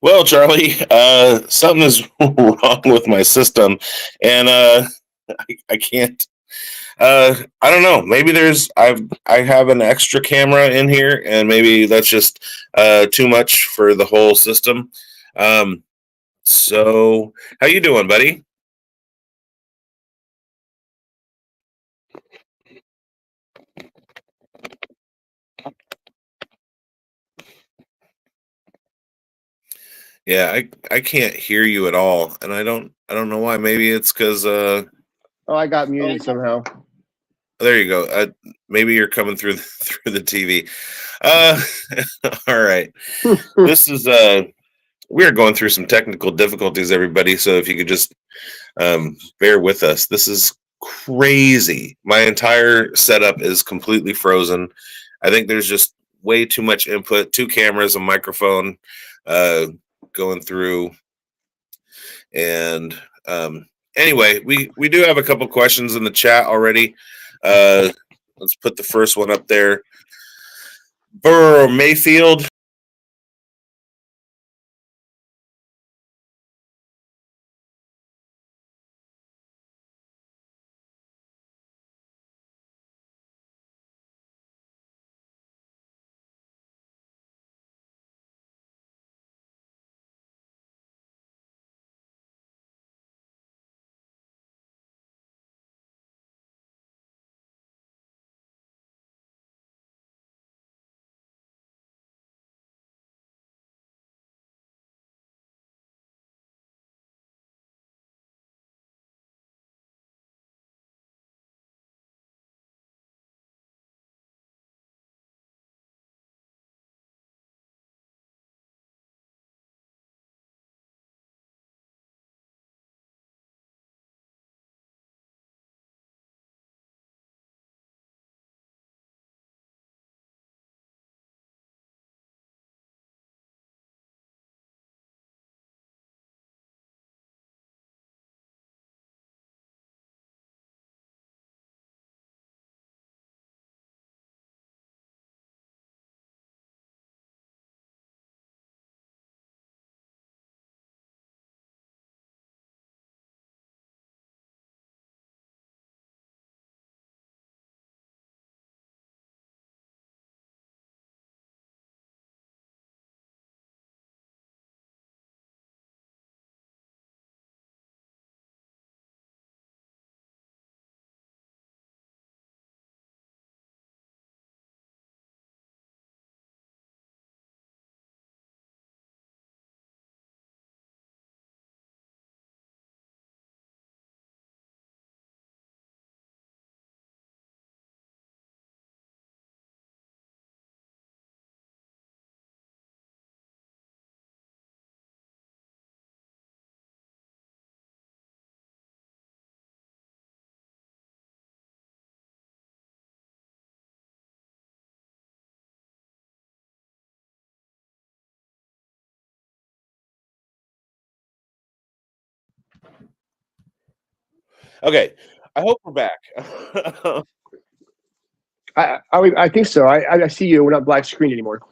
Well, Charlie, something is wrong with my system, and I can't. I don't know. Maybe I have an extra camera in here, and maybe that's just too much for the whole system. Um, so, how you doing, buddy? Yeah, I can't hear you at all, and I don't know why. Maybe it's because Oh, I got muted somehow. there you go. Maybe you're coming through through the TV. Uh, all right. This is we are going through some technical difficulties, everybody. So if you could just bear with us. This is crazy. My entire setup is completely frozen. I think there's just way too much input. Two cameras, a microphone, uh, going through, and anyway, we do have a couple questions in the chat already. Uh, let's put the first one up there. Burrow Mayfield. Okay, I hope we're back. I think so. I see you. We're not black screened anymore.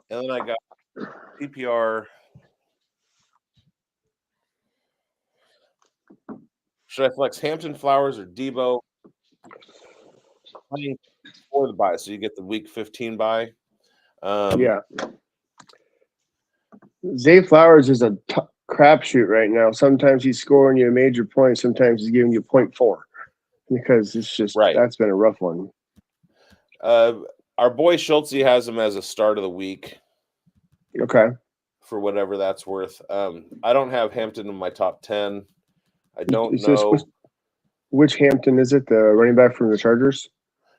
And then I got PPR. Should I flex Hampton Flowers or Debo? Playing for the buy, so you get the week 15 buy. Yeah. Zay Flowers is a crapshoot right now. Sometimes he's scoring you a major point. Sometimes he's giving you 0.4 because it's just Right. That's been a rough one. Our boy Schultze has him as a start of the week. Okay. For whatever that's worth. I don't have Hampton in my top 10. I don't know. Which Hampton is it? The running back from the Chargers?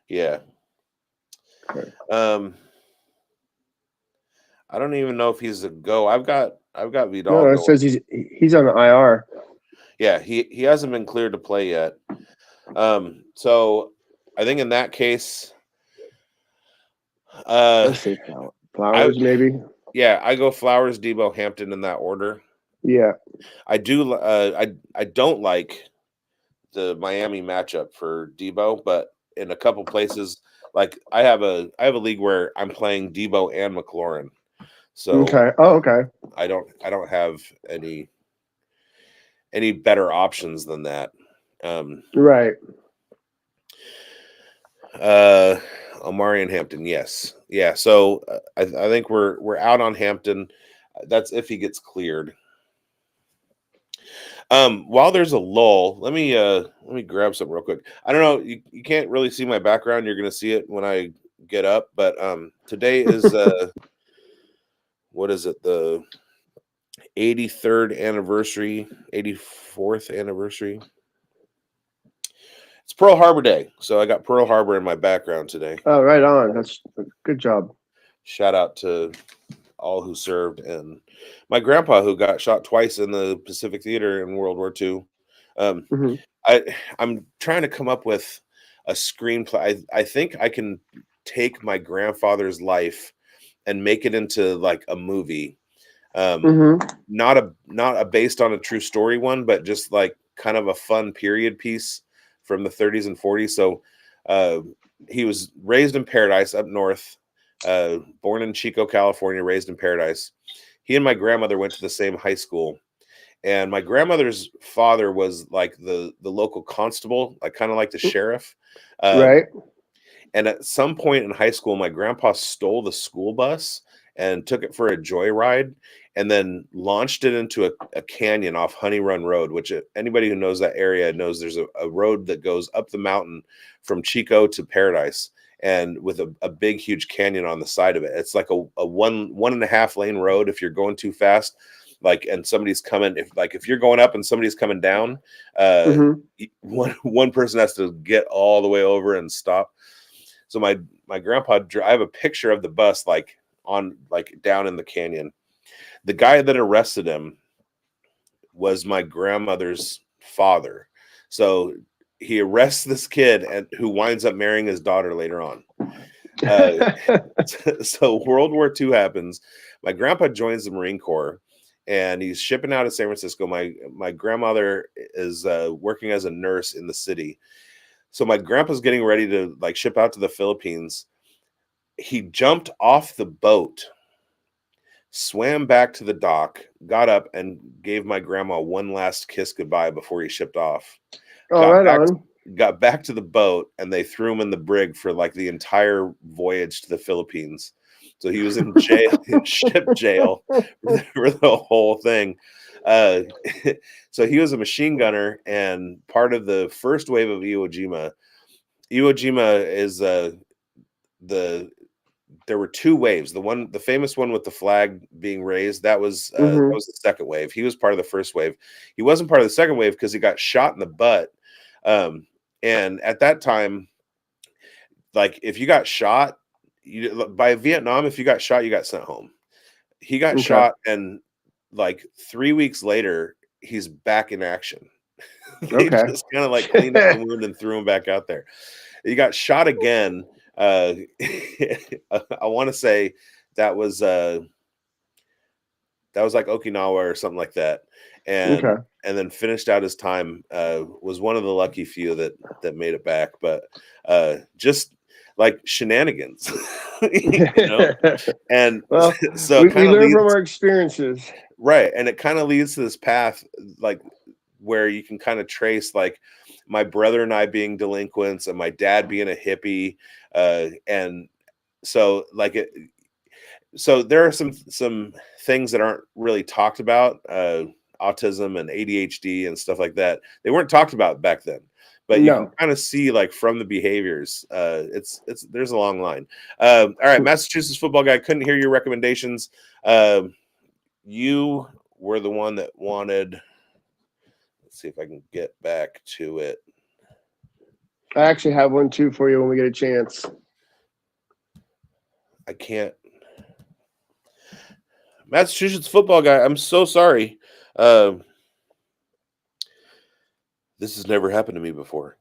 Yeah. Okay. I don't even know if he's a go. I've got Vidal. No, it says he's on the IR. Yeah, he hasn't been cleared to play yet. So I think in that case, let's say Flowers maybe. Yeah, I go Flowers, Debo, Hampton in that order. Yeah, I do. I don't like the Miami matchup for Debo, but in a couple places, like I have a league where I'm playing Debo and McLaurin. So Okay. Oh, okay. I don't have any better options than that. Right. Omari and Hampton, yes, yeah. So I think we're out on Hampton. That's if he gets cleared. While there's a lull, let me grab something real quick. I don't know, you can't really see my background. You're gonna see it when I get up, but today is what is it? The 83rd anniversary, 84th anniversary. It's Pearl Harbor Day, so I got Pearl Harbor in my background today. Oh, right on. That's a good job. Shout out to all who served, and my grandpa who got shot twice in the Pacific Theater in World War II. Um, Hmm. I'm trying to come up with a screenplay. I think I can take my grandfather's life and make it into like a movie. Hmm. Not a based on a true story one, but just like kind of a fun period piece from the 30s and 40s. So uh, he was raised in Paradise up north, born in Chico, California, raised in Paradise. He and my grandmother went to the same high school, and my grandmother's father was like the local constable, like kind of like the sheriff. Uh, Right. and at some point in high school, my grandpa stole the school bus and took it for a joyride, and then launched it into a canyon off Honey Run Road, which anybody who knows that area knows there's a road that goes up the mountain from Chico to Paradise, and with a big, huge canyon on the side of it. It's like a one and a half lane road if you're going too fast. Like, and somebody's coming, if you're going up and somebody's coming down, uh Hmm. one person has to get all the way over and stop. So my grandpa, I have a picture of the bus like on like down in the canyon. The guy that arrested him was my grandmother's father. So he arrests this kid and who winds up marrying his daughter later on. Uh, so World War II happens. My grandpa joins the Marine Corps, and he's shipping out of San Francisco. My grandmother is working as a nurse in the city. So my grandpa's getting ready to like ship out to the Philippines. He jumped off the boat, swam back to the dock, got up, and gave my grandma one last kiss goodbye before he shipped off. Oh, Got right back on. got back to the boat, and they threw him in the brig for like the entire voyage to the Philippines. So he was in jail, in ship jail for the whole thing. Uh, so he was a machine gunner and part of the first wave of Iwo Jima. Iwo Jima is the there were two waves. The famous one with the flag being raised, that Hmm. was the second wave. He was part of the first wave. He wasn't part of the second wave because he got shot in the butt. Um, and at that time, like if you got shot, by Vietnam, if you got shot, you got sent home. He got Okay. shot, and like 3 weeks later, he's back in action. They Okay. just kind of like cleaned up the wound and threw him back out there. He got shot again. I want to say that was uh, that was like Okinawa or something like that, Okay. and then finished out his time. Was one of the lucky few that made it back, but just like shenanigans, you know. And Well, so it we kind of learn from leads our experiences. right, and it kind of leads to this path, like where you can kind of trace like my brother and I being delinquents and my dad being a hippie, and so like it so there are some things that aren't really talked about, autism and ADHD and stuff like that. They weren't talked about back then, but you can No. kind of see like from the behaviors. It's there's a long line. All right, Massachusetts football guy, couldn't hear your recommendations. You were the one that wanted. Let's see if I can get back to it. I actually have one too for you when we get a chance. I can't. Massachusetts football guy, I'm so sorry. Um, this has never happened to me before.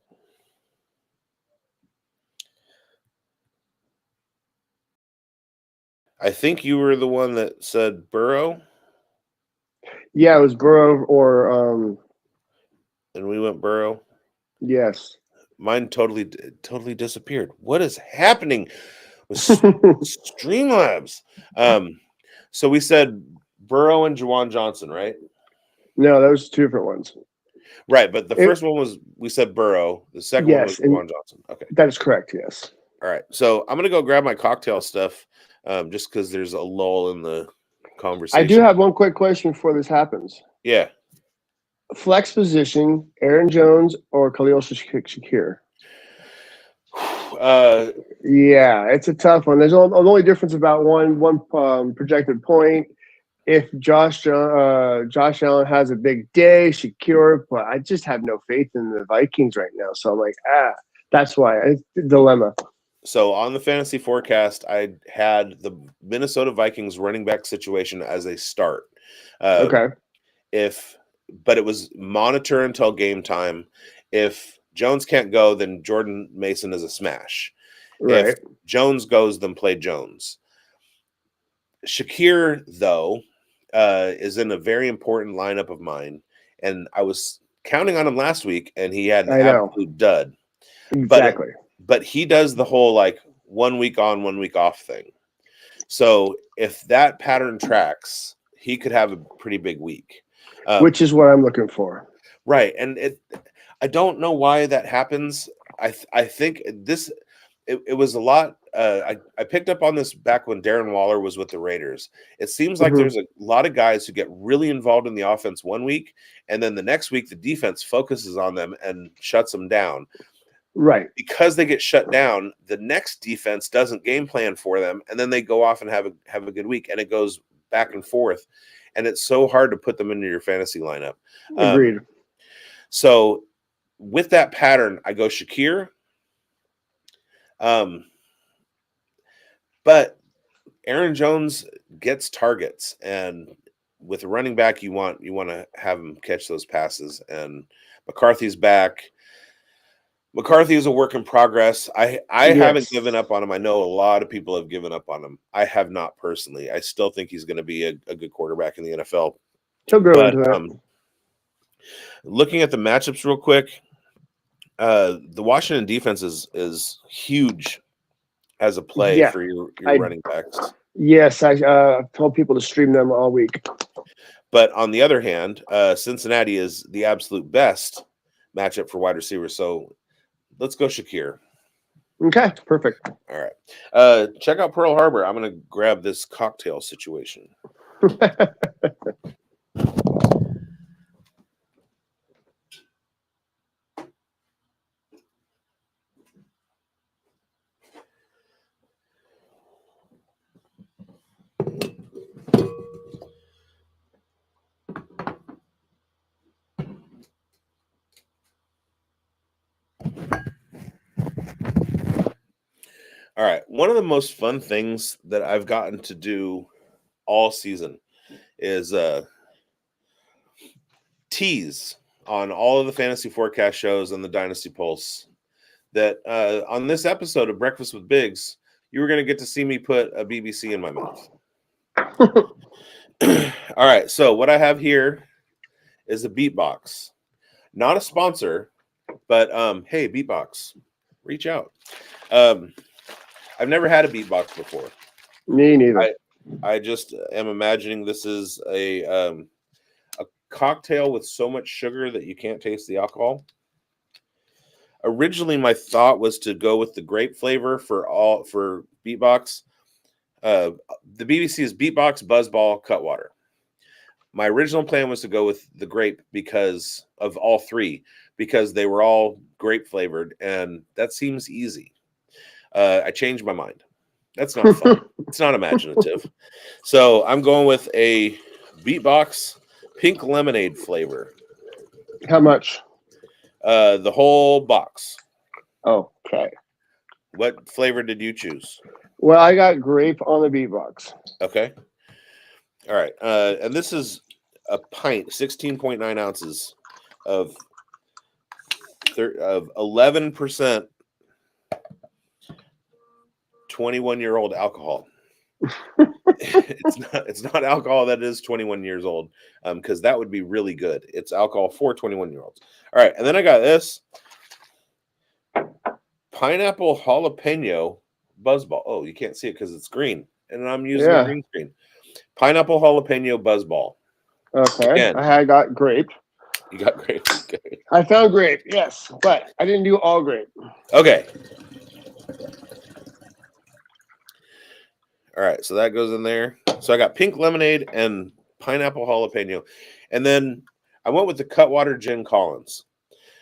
I think you were the one that said Burrow, Yeah, it was Burrow or and we went Burrow. yes. Mine totally disappeared. What is happening with Streamlabs? Um, So we said Burrow and Juwan Johnson, right? No, those are two different ones. Right, but the first one was we said Burrow. The second one was Juwan Johnson. Okay, that is correct. Yes. All right. So I'm gonna go grab my cocktail stuff, just because there's a lull in the conversation. I do have one quick question before this happens. Yeah. Flex position: Aaron Jones or Khalil Shakir? Yeah, it's a tough one. There's only difference about one projected point. If Josh Allen has a big day, Shakir, but I just have no faith in the Vikings right now. So I'm like, that's why it's a dilemma. So on the fantasy forecast, I had the Minnesota Vikings running back situation as a start. Okay. But it was monitor until game time. If Jones can't go, then Jordan Mason is a smash. Right. If Jones goes, then play Jones. Shakir, though, is in a very important lineup of mine, and I was counting on him last week, and he had an absolute dud. Exactly. But he does the whole like 1 week on, 1 week off thing. So if that pattern tracks, he could have a pretty big week. Which is what I'm looking for. Right. And I don't know why that happens. I think it was a lot. I picked up on this back when Darren Waller was with the Raiders. It seems like there's a lot of guys who get really involved in the offense 1 week, and then the next week the defense focuses on them and shuts them down. Right. Because they get shut down, the next defense doesn't game plan for them, and then they go off and have a good week, and it goes back and forth, and it's so hard to put them into your fantasy lineup. Agreed. So with that pattern, I go Shakir. But Aaron Jones gets targets, and with a running back, you want to have him catch those passes. And McCarthy's back. McCarthy is a work in progress. I haven't given up on him. I know a lot of people have given up on him. I have not personally. I still think he's going to be a good quarterback in the NFL. He'll grow into that. Looking at the matchups real quick, the Washington defense is huge as a play for your running backs. Yes, I've told people to stream them all week. But on the other hand, Cincinnati is the absolute best matchup for wide receivers. So let's go Shakir. Okay, perfect. All right. Check out Pearl Harbor. I'm going to grab this cocktail situation. All right. One of the most fun things that I've gotten to do all season is tease on all of the fantasy forecast shows and the Dynasty Pulse that on this episode of Breakfast with Bigz, you were going to get to see me put a BBC in my mouth. All right. So what I have here is a beatbox. Not a sponsor, but hey, beatbox, reach out. I've never had a beatbox before. Me neither. I just am imagining this is a cocktail with so much sugar that you can't taste the alcohol. Originally, my thought was to go with the grape flavor for beatbox. The BBC is beatbox, buzzball, cutwater. My original plan was to go with the grape because of all three, because they were all grape flavored, and that seems easy. I changed my mind. That's not fun. It's not imaginative. So I'm going with a beatbox pink lemonade flavor. How much? The whole box. Okay. What flavor did you choose? Well, I got grape on the beatbox. Okay. All right. And this is a pint, 16.9 ounces of 11% 21-year-old alcohol. It's not alcohol that is 21 years old, because that would be really good. It's alcohol for 21-year-olds. All right, and then I got this pineapple jalapeno buzzball. Oh, you can't see it because it's green, and I'm using a green screen. Pineapple jalapeno buzzball. Okay. Again. I got grape. You got grape. Okay. I found grape, yes, but I didn't do all grape. Okay. All right, so that goes in there. So I got pink lemonade and pineapple jalapeno. And then I went with the Cutwater Gin Collins.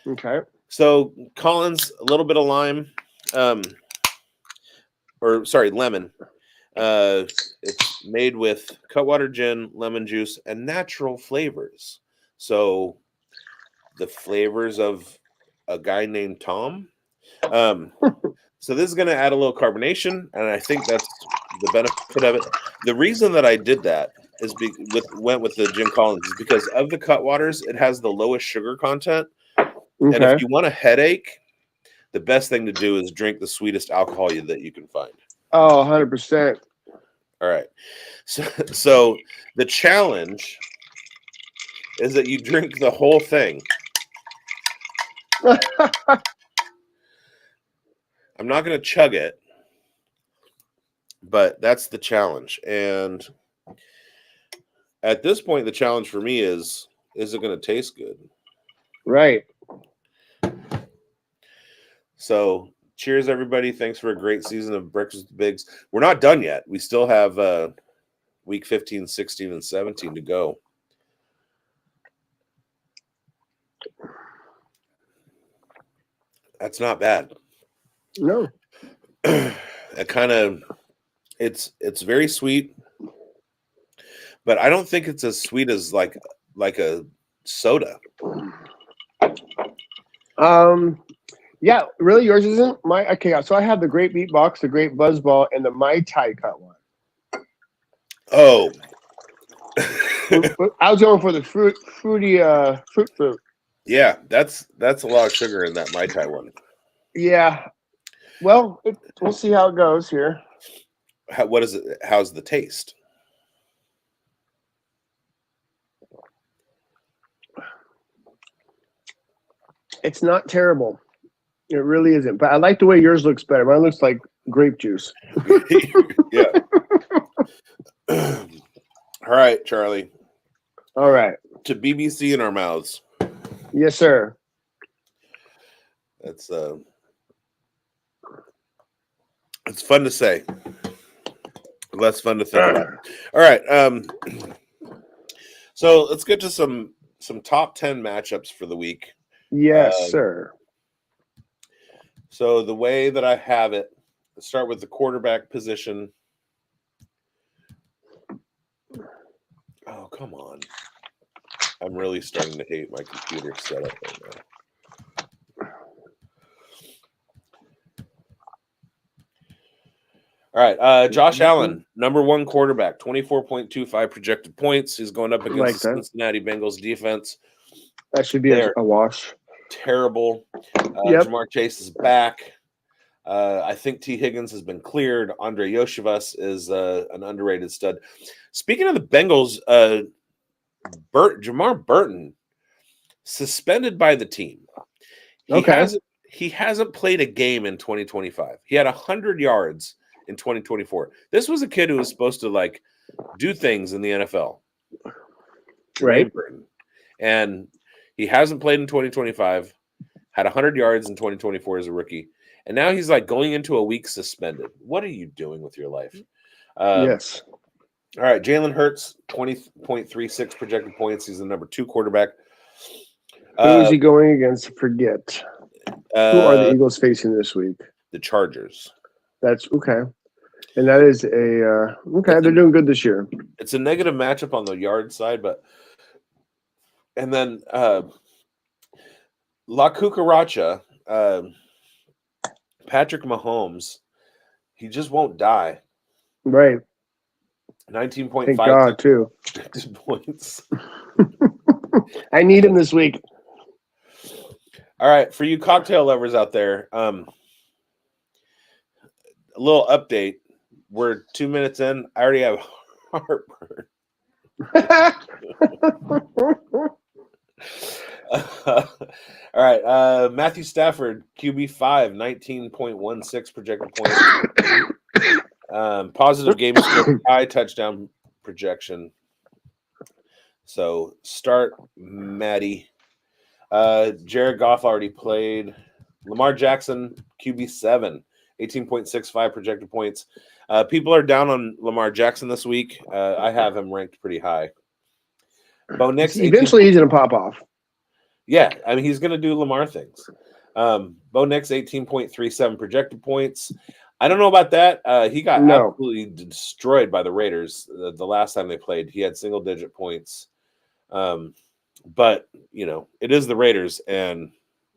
Okay. So Collins, a little bit of lime, lemon. It's made with Cutwater gin, lemon juice, and natural flavors. So the flavors of a guy named Tom. So this is going to add a little carbonation, and I think that's the benefit of it. The reason that I did that is went with the Gin Collins is because of the Cutwaters, it has the lowest sugar content. Okay. And if you want a headache, the best thing to do is drink the sweetest alcohol that you can find. Oh, 100%. All right. So the challenge is that you drink the whole thing. I'm not going to chug it, but that's the challenge. And at this point, the challenge for me is it going to taste good? Right. So cheers, everybody. Thanks for a great season of Breakfast with Bigz. We're not done yet. We still have week 15, 16, and 17 to go. That's not bad. No. It kind of it's very sweet, but I don't think it's as sweet as like a soda. Yeah, really, yours isn't? Okay, so I have the Great Beat Box, the Great Buzzball, and the Mai Tai cut one. Oh. I was going for the fruity. Yeah, that's a lot of sugar in that Mai Tai one. Yeah. Well, we'll see how it goes here. What is it? How's the taste? It's not terrible. It really isn't. But I like the way yours looks better. Mine looks like grape juice. Yeah. All right, Charlie. All right. To BBC in our mouths. Yes, sir. That's it's fun to say. Less fun to think about. All right. So let's get to some top 10 matchups for the week. Yes, sir. So the way that I have it, let's start with the quarterback position. Oh, come on. I'm really starting to hate my computer setup right now. All right, Josh Allen, number one quarterback, 24.25 projected points. He's going up against the Cincinnati Bengals defense. That should be a wash. Terrible. Jamar Chase is back. I think T. Higgins has been cleared. Andre Yoshivas is an underrated stud. Speaking of the Bengals, Jamar Burton suspended by the team. He hasn't played a game in 2025. He had 100 yards in 2024. This was a kid who was supposed to do things in the NFL. Right. Burton. And he hasn't played in 2025, had 100 yards in 2024 as a rookie. And now he's going into a week suspended. What are you doing with your life? Yes. All right. Jalen Hurts, 20.36 projected points. He's the number 2 quarterback. Who is he going against? Forget. Who are the Eagles facing this week? The Chargers. That's okay. And that is they're doing good this year. It's a negative matchup on the yard side, and then La Cucaracha, Patrick Mahomes, he just won't die. Right. 19.5 Thank God, too. Points. I need him this week. All right, for you cocktail lovers out there, a little update. We're 2 minutes in. I already have heartburn. All right. Matthew Stafford, QB5, 19.16 projected points. Positive game score, high touchdown projection. So start Maddie. Jared Goff already played. Lamar Jackson, QB7, 18.65 projected points. People are down on Lamar Jackson this week. I have him ranked pretty high. Bo Nix, eventually he's going to pop off. Yeah, I mean, he's going to do Lamar things. Bo Nix, 18.37 projected points. I don't know about that. He got absolutely destroyed by the Raiders the last time they played. He had single-digit points. But, you know, it is the Raiders, and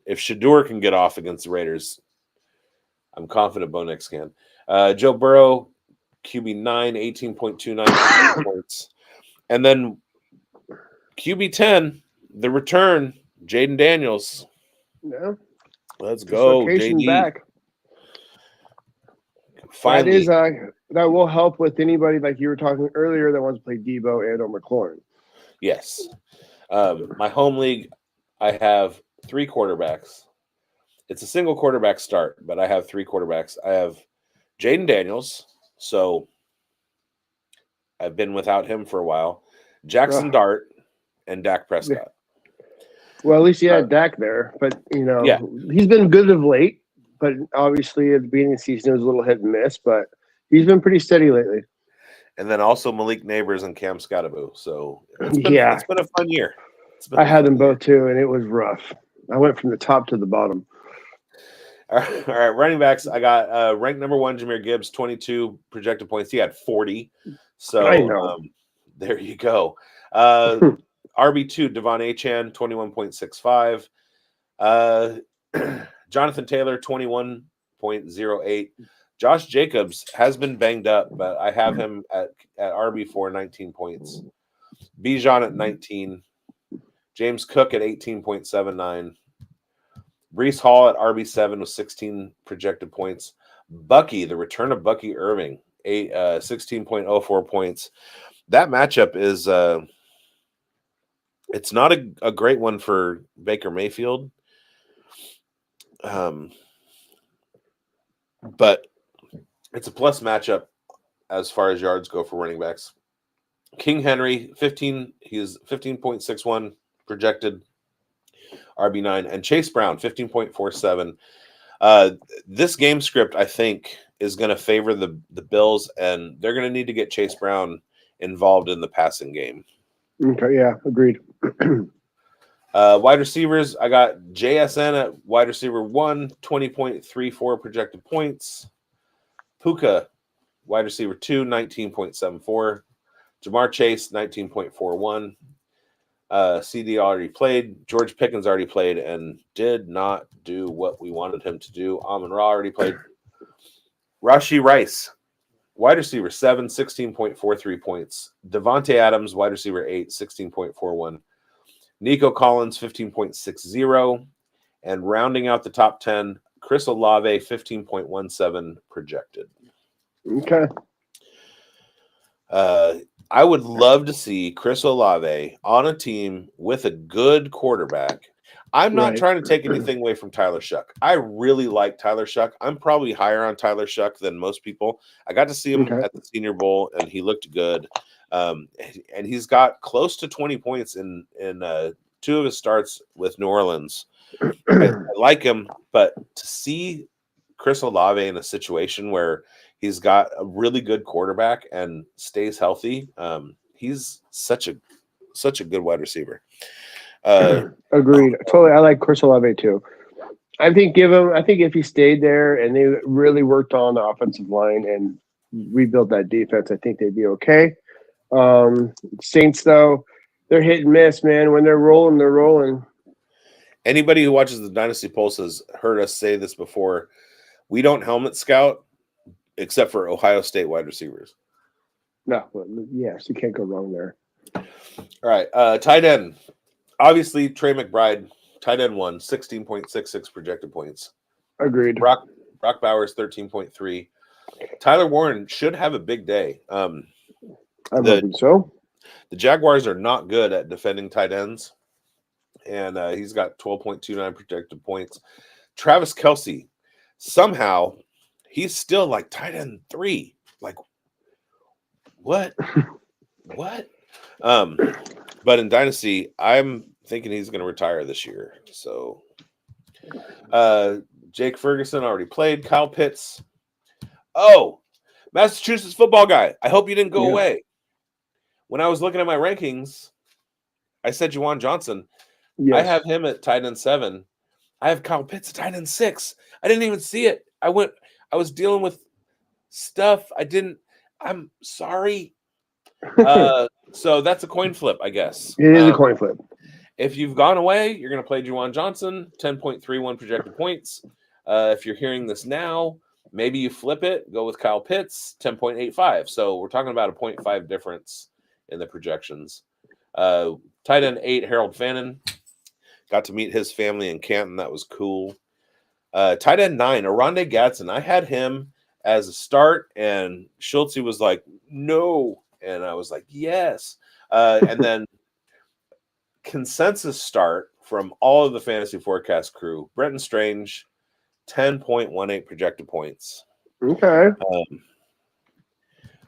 if Shador can get off against the Raiders, I'm confident Bo Nix can. Joe Burrow, QB9, 18.29 points. And then QB10, the return, Jaden Daniels. Yeah. Let's go, JD. Back. Finally. That will help with anybody like you were talking earlier that wants to play Debo and or McLaurin. Yes. My home league, I have 3 quarterbacks. It's a single quarterback start, but I have 3 quarterbacks. I have Jaden Daniels, so I've been without him for a while. Jackson Dart and Dak Prescott. Well, at least you had Dak there, but he's been good of late. But obviously, at the beginning of the season, it was a little hit and miss. But he's been pretty steady lately. And then also Malik Neighbors and Cam Scottaboo. So it's been a fun year. I had them both too, and it was rough. I went from the top to the bottom. All right, running backs. I got ranked number 1, Jahmyr Gibbs, 22 projected points. He had 40. So there you go. RB2, Devon Achane, 21.65. Jonathan Taylor, 21.08. Josh Jacobs has been banged up, but I have him at RB4, 19 points. Bijan at 19. James Cook at 18.79. Breece Hall at RB7 with 16 projected points. Bucky, the return of Bucky Irving, 16.04 points. That matchup is it's not a great one for Baker Mayfield. But it's a plus matchup as far as yards go for running backs. King Henry, 15. He's 15.61 projected RB9. And Chase Brown, 15.47. This game script, I think, is going to favor the Bills, and they're going to need to get Chase Brown involved in the passing game. Okay, yeah, agreed. Wide receivers, I got JSN at wide receiver 1, 20.34 projected points. Puka, wide receiver 2, 19.74. Jamar Chase, 19.41. CD already played. George Pickens already played and did not do what we wanted him to do. Amon-Ra already played. Rashee Rice, wide receiver 7, 16.43 points. Devontae Adams, wide receiver 8, 16.41. Nico Collins, 15.60. And rounding out the top 10, Chris Olave, 15.17 projected. Okay. I would love to see Chris Olave on a team with a good quarterback. I'm not trying to take anything away from Tyler Shuck. I really like Tyler Shuck. I'm probably higher on Tyler Shuck than most people. I got to see him at the Senior Bowl, and he looked good. And he's got close to 20 points in 2 of his starts with New Orleans. I like him, but to see Chris Olave in a situation where he's got a really good quarterback and stays healthy, he's such a good wide receiver. Agreed. Totally. I like Chris Olave too. I think if he stayed there and they really worked on the offensive line and rebuilt that defense, I think they'd be okay. Saints though, they're hit and miss, man. When they're rolling, they're rolling. Anybody who watches the Dynasty Pulse has heard us say this before. We don't helmet scout except for Ohio State wide receivers. No, yes, you can't go wrong there. All right, tight end. Obviously, Trey McBride, tight end 1, 16.66 projected points. Agreed. Brock Bowers, 13.3. Tyler Warren should have a big day. I'm hoping so. The Jaguars are not good at defending tight ends, and he's got 12.29 projected points. Travis Kelce, somehow, he's still like tight end 3. Like, what? what? But in Dynasty, I'm thinking he's going to retire this year. So, Jake Ferguson already played. Kyle Pitts. Oh, Massachusetts football guy. I hope you didn't go away. When I was looking at my rankings, I said Juwan Johnson. Yes. I have him at tight end 7. I have Kyle Pitts at tight end 6. I didn't even see it. I was dealing with stuff. I'm sorry. So that's a coin flip, I guess. It is a coin flip. If you've gone away, you're going to play Juwan Johnson, 10.31 projected points. If you're hearing this now, maybe you flip it, go with Kyle Pitts, 10.85. So we're talking about a 0.5 difference in the projections. Tight end 8, Harold Fannin. Got to meet his family in Canton. That was cool. Tight end 9, Aronde Gadsden. I had him as a start, and Schultze was like, no. And I was like, yes. And then consensus start from all of the Fantasy Forecast crew, Brenton Strange, 10.18 projected points. Okay.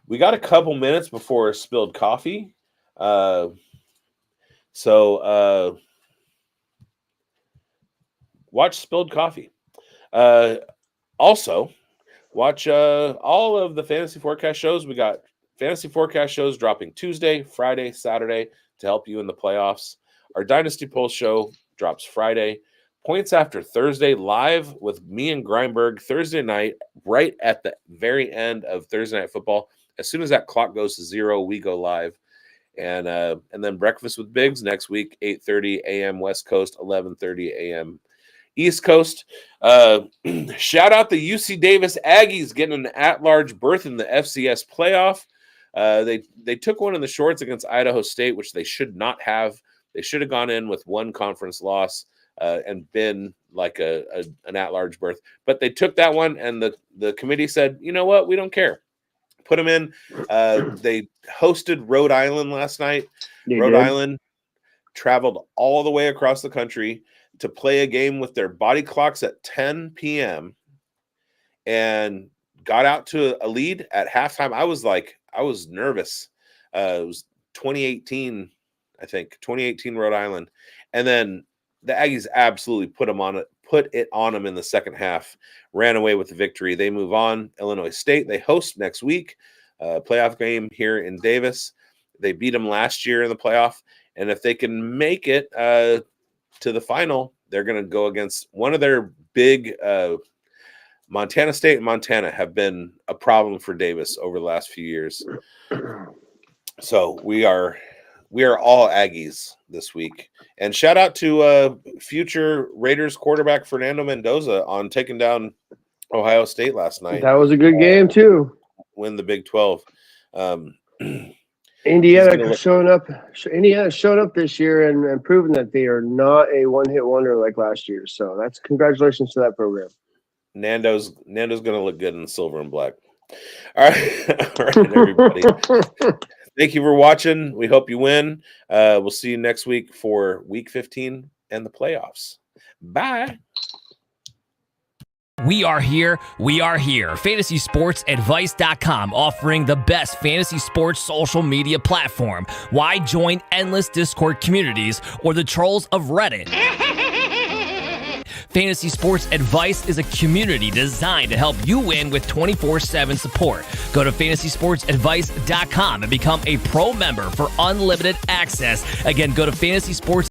We got a couple minutes before spilled coffee. So watch Spilled Coffee. Also, watch all of the Fantasy Forecast shows. We got Fantasy Forecast shows dropping Tuesday, Friday, Saturday to help you in the playoffs. Our Dynasty Pulse show drops Friday. Points After Thursday live with me and Greinberg Thursday night, right at the very end of Thursday Night Football. As soon as that clock goes to 0, we go live. And then Breakfast with Bigz next week, 8:30 a.m. West Coast, 11:30 a.m. East Coast. Shout out the UC Davis Aggies getting an at-large berth in the FCS playoff. They took one in the shorts against Idaho State, which they should not have. They should have gone in with one conference loss and been like an at-large berth. But they took that one, and the committee said, you know what, we don't care. Put them in. They hosted Rhode Island last night. Rhode Island traveled all the way across the country to play a game with their body clocks at 10 p.m. and got out to a lead at halftime. I was nervous. It was 2018, I think, 2018 Rhode Island. And then the Aggies absolutely put it on them in the second half, ran away with the victory. They move on. Illinois State, they host next week, playoff game here in Davis. They beat them last year in the playoff. And if they can make it to the final, they're going to go against one of their big Montana State and Montana have been a problem for Davis over the last few years. So we are all Aggies this week. And shout out to future Raiders quarterback Fernando Mendoza on taking down Ohio State last night. That was a good game too. Win the Big 12. Indiana showed up this year and proven that they are not a one-hit wonder like last year. So that's congratulations to that program. Nando's going to look good in silver and black. All right, everybody. Thank you for watching. We hope you win. We'll see you next week for Week 15 and the playoffs. Bye. We are here. FantasySportsAdvice.com, offering the best fantasy sports social media platform. Why join endless Discord communities or the trolls of Reddit? Fantasy Sports Advice is a community designed to help you win with 24/7 support. Go to FantasySportsAdvice.com and become a pro member for unlimited access. Again, go to Fantasy Sports